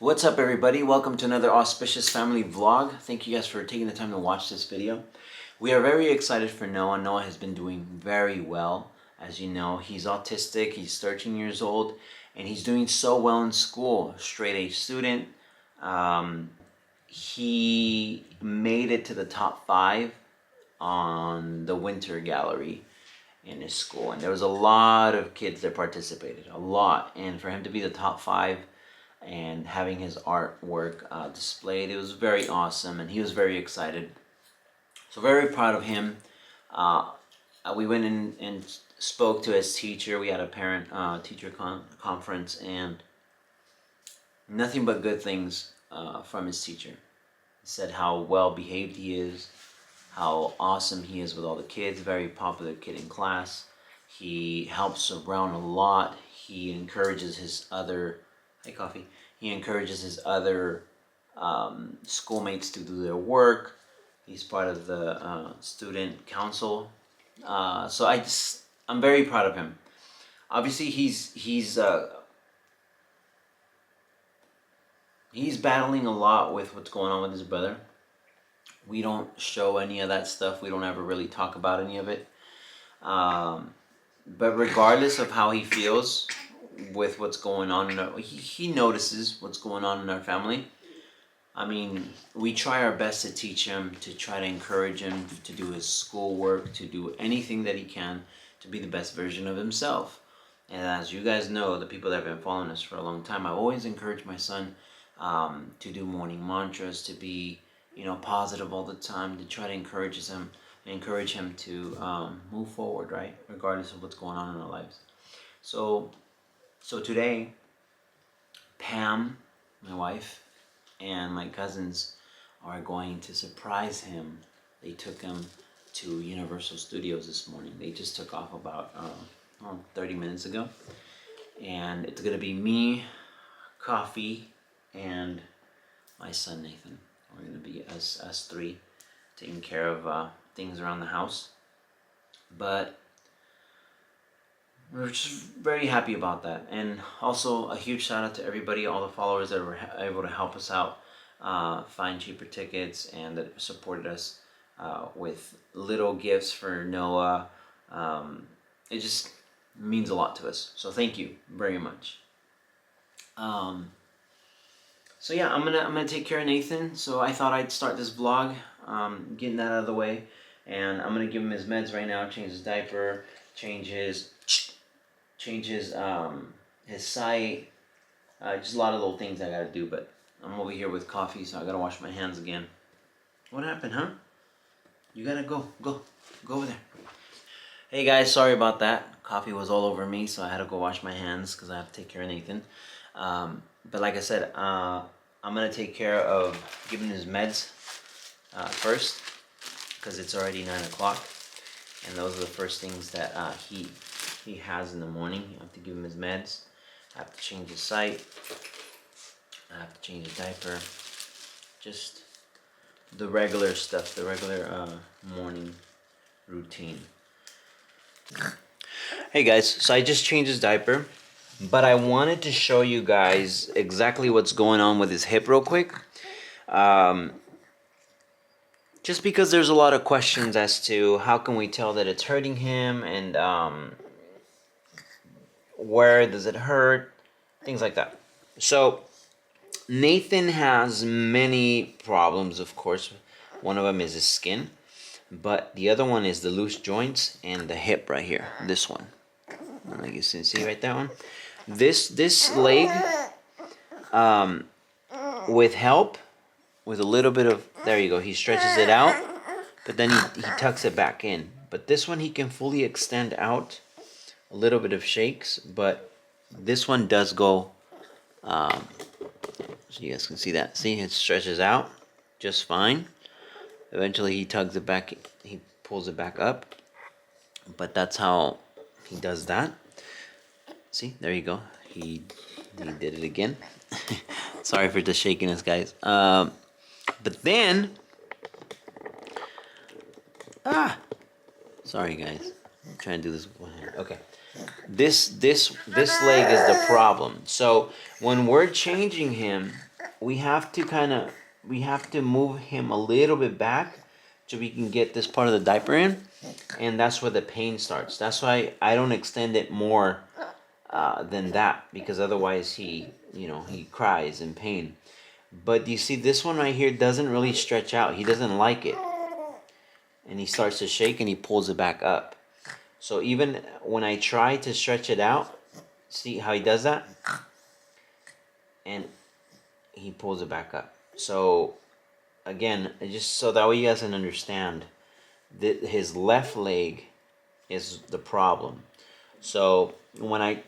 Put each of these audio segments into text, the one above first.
What's up, everybody? Welcome to another Auspicious Family vlog. Thank you guys for taking the time to watch this video. We are very excited for Noah. Noah has been doing very well. As you know, he's autistic, he's 13 years old, and he's doing so well in school. Straight A student. He made it to the top 5 on the winter gallery in his school. And there was a lot of kids that participated, a lot. And for him to be the top 5 and having his artwork displayed, it was very awesome, and he was very excited. So very proud of him. We went in and spoke to his teacher. We had a parent teacher conference, and nothing but good things from his teacher. He said how well behaved he is, how awesome he is with all the kids, very popular kid in class. He helps around a lot. He encourages his other He encourages his other schoolmates to do their work. He's part of the student council. So I'm very proud of him. Obviously, he's battling a lot with what's going on with his brother. We don't show any of that stuff. We don't ever really talk about any of it. But regardless of how he feels with what's going on, he notices what's going on in our family. I mean, we try our best to teach him, to try to encourage him to do his schoolwork, to do anything that he can to be the best version of himself. And as you guys know, the people that have been following us for a long time, I always encourage my son to do morning mantras, to be, positive all the time, to try to encourage him to move forward, right? Regardless of what's going on in our lives. So today, Pam, my wife, and my cousins are going to surprise him. They took him to Universal Studios this morning. They just took off about 30 minutes ago. And it's going to be me, Coffee, and my son Nathan. We're going to be us three taking care of things around the house. But we're just very happy about that. And also a huge shout out to everybody, all the followers that were able to help us out find cheaper tickets and that supported us with little gifts for Noah. It just means a lot to us. So thank you very much. So yeah, I'm gonna take care of Nathan. So I thought I'd start this vlog, getting that out of the way. And I'm gonna give him his meds right now, change his diaper, change his sight, just a lot of little things I gotta do. But I'm over here with Coffee, so I gotta wash my hands again. What happened, huh? You gotta go over there. Hey guys, sorry about that. Coffee was all over me, so I had to go wash my hands because I have to take care of Nathan. But like I said, I'm gonna take care of giving his meds first, because it's already 9 o'clock, and those are the first things that he has in the morning. You have to give him his meds. I have to change his sight. I have to change his diaper. Just the regular stuff, the regular morning routine. Hey guys, so I just changed his diaper, but I wanted to show you guys exactly what's going on with his hip real quick. Just because there's a lot of questions as to how can we tell that it's hurting him, and where does it hurt, things like that. So Nathan has many problems, of course. One of them is his skin, but the other one is the loose joints and the hip right here, this one. Like you can see right that one. This leg, with help, with a little bit of, there you go, he stretches it out, but then he tucks it back in. But this one he can fully extend out, a little bit of shakes, but this one does go, so you guys can see that. See, it stretches out just fine. Eventually he tugs it back, he pulls it back up, but that's how he does that. See, there you go. He did it again. Sorry for the shakiness, guys. But then, sorry guys, I'm trying to do this with one hand. Okay, this leg is the problem. So when we're changing him, we have to move him a little bit back so we can get this part of the diaper in, and that's where the pain starts. That's why I don't extend it more than that, because otherwise he cries in pain. But you see, this one right here doesn't really stretch out. He doesn't like it, and he starts to shake and he pulls it back up. So even when I try to stretch it out, see how he does that? And he pulls it back up. So again, just so that way you guys can understand that his left leg is the problem. So when I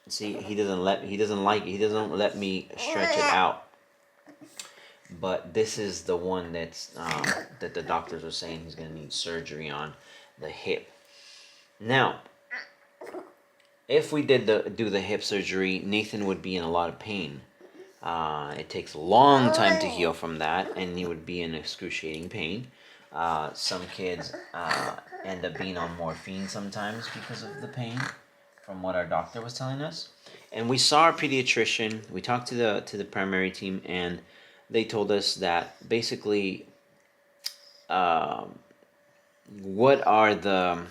see, he doesn't like it. He doesn't let me stretch it out. But this is the one that's that the doctors are saying he's gonna need surgery on, the hip. Now, if we did do the hip surgery, Nathan would be in a lot of pain. It takes a long time to heal from that, and he would be in excruciating pain. Some kids end up being on morphine sometimes because of the pain, from what our doctor was telling us. And we saw our pediatrician. We talked to the primary team, and they told us that basically, what are the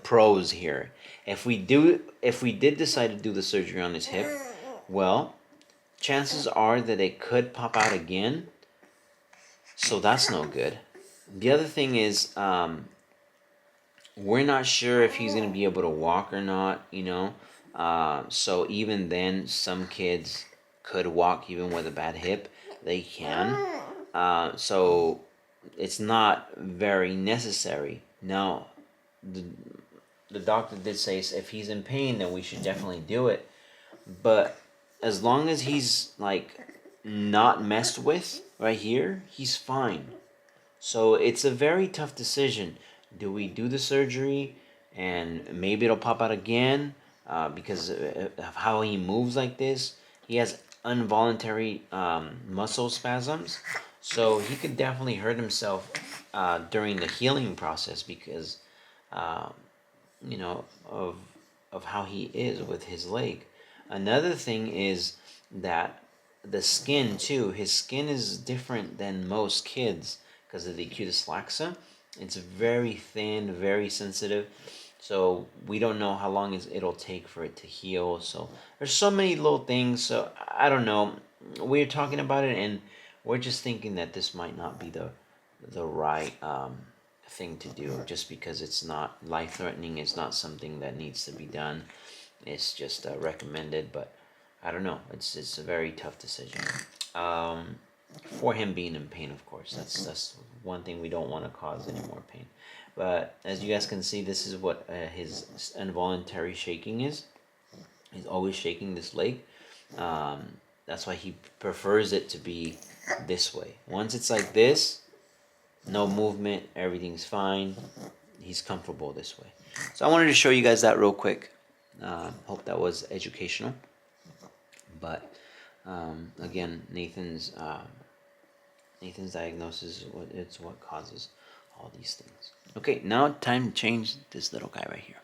pros here? If we did decide to do the surgery on his hip, well, chances are that it could pop out again. So that's no good. The other thing is, we're not sure if he's gonna be able to walk or not. So even then, some kids could walk even with a bad hip. They can. So it's not very necessary. Now, the doctor did say if he's in pain, then we should definitely do it. But as long as he's not messed with right here, he's fine. So it's a very tough decision. Do we do the surgery and maybe it'll pop out again because of how he moves like this? He has involuntary muscle spasms, so he could definitely hurt himself during the healing process because of how he is with his leg. Another thing is that the skin too. His skin is different than most kids because of the CUTISLAXA. It's very thin, very sensitive. So we don't know how long it'll take for it to heal. So there's so many little things. So I don't know. We're talking about it, and we're just thinking that this might not be the right thing to do, just because it's not life-threatening. It's not something that needs to be done. It's just recommended, but I don't know. It's a very tough decision. For him being in pain, of course. That's one thing we don't want to cause any more pain. But as you guys can see, this is what his involuntary shaking is. He's always shaking this leg. That's why he prefers it to be this way. Once it's like this, no movement, everything's fine. He's comfortable this way. So I wanted to show you guys that real quick. Hope that was educational. But again, Nathan's diagnosis is what causes all these things. Okay, now time to change this little guy right here.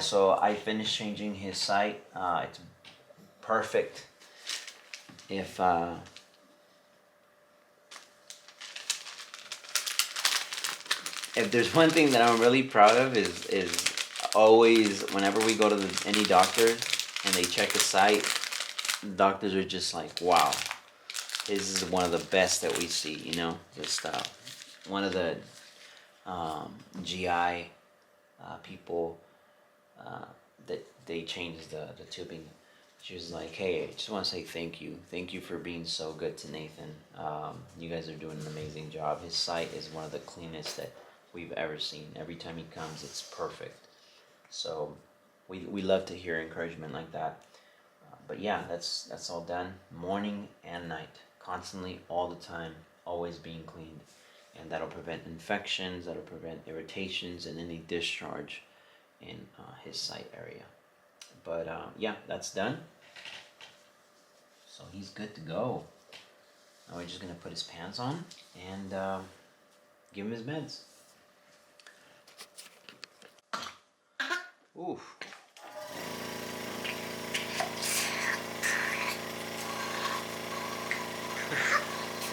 So I finished changing his site. It's perfect. If there's one thing that I'm really proud of is always whenever we go to any doctor and they check the site, doctors are just like, wow, this is one of the best that we see. Just one of the GI people that they changed the tubing. She was like, hey, I just want to say thank you. Thank you for being so good to Nathan. You guys are doing an amazing job. His site is one of the cleanest that we've ever seen. Every time he comes, it's perfect. So we love to hear encouragement like that. But yeah, that's all done. Morning and night, constantly, all the time, always being cleaned. And that'll prevent infections, that'll prevent irritations and any discharge in his site area. But yeah, that's done. So he's good to go. Now we're just gonna put his pants on and give him his meds. Oof.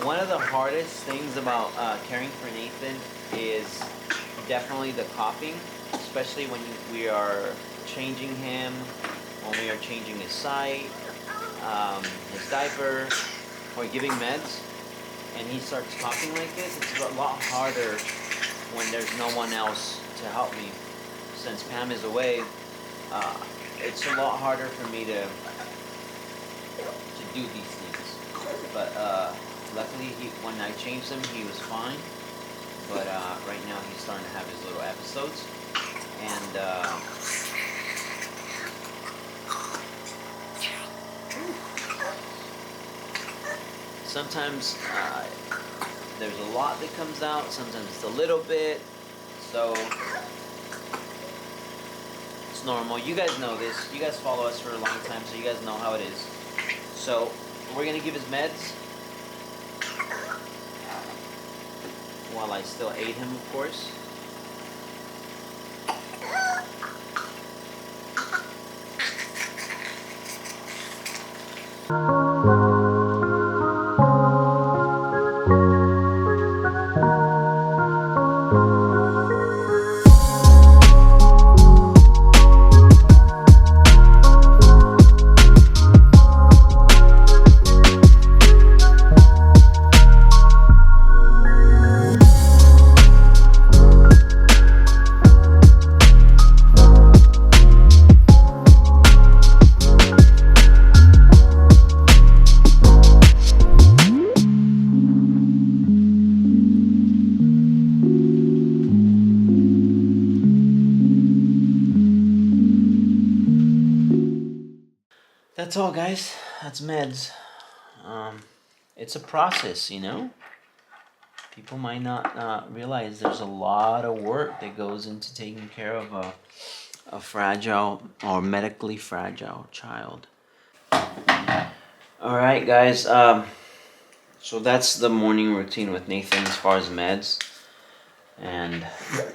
One of the hardest things about caring for Nathan is definitely the coughing, especially when we are changing him, when we are changing his site, his diaper, or giving meds, and he starts coughing like this. It's a lot harder when there's no one else to help me. Since Pam is away, it's a lot harder for me to do these things. But luckily, when I changed him, he was fine. But right now, he's starting to have his little episodes, and sometimes there's a lot that comes out, sometimes it's a little bit, so it's normal. You guys know this. You guys follow us for a long time, so you guys know how it is. So we're gonna give his meds while I still aid him, of course. That's all, guys. That's meds. It's a process, you know? People might not realize there's a lot of work that goes into taking care of a fragile or medically fragile child. Alright, guys. So that's the morning routine with Nathan as far as meds. And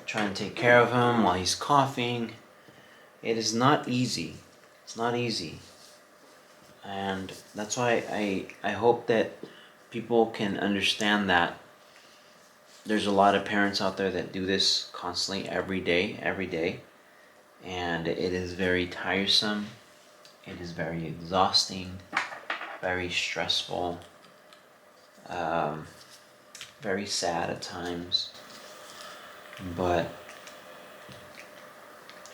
trying to take care of him while he's coughing. It is not easy. It's not easy. And that's why I hope that people can understand that there's a lot of parents out there that do this constantly every day. And it is very tiresome. It is very exhausting, very stressful, very sad at times. But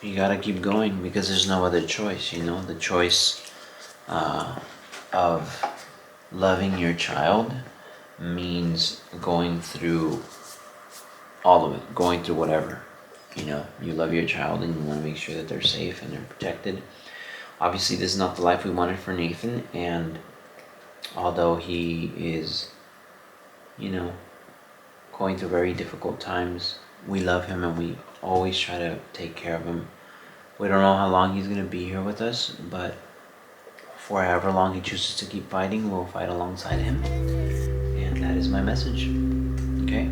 you gotta keep going because there's no other choice, you know? The choice of loving your child means going through all of it, going through whatever. You know, you love your child and you want to make sure that they're safe and they're protected. Obviously, this is not the life we wanted for Nathan, and although he is, you know, going through very difficult times, we love him and we always try to take care of him. We don't know how long he's going to be here with us, but for however long he chooses to keep fighting, we'll fight alongside him. And that is my message. Okay?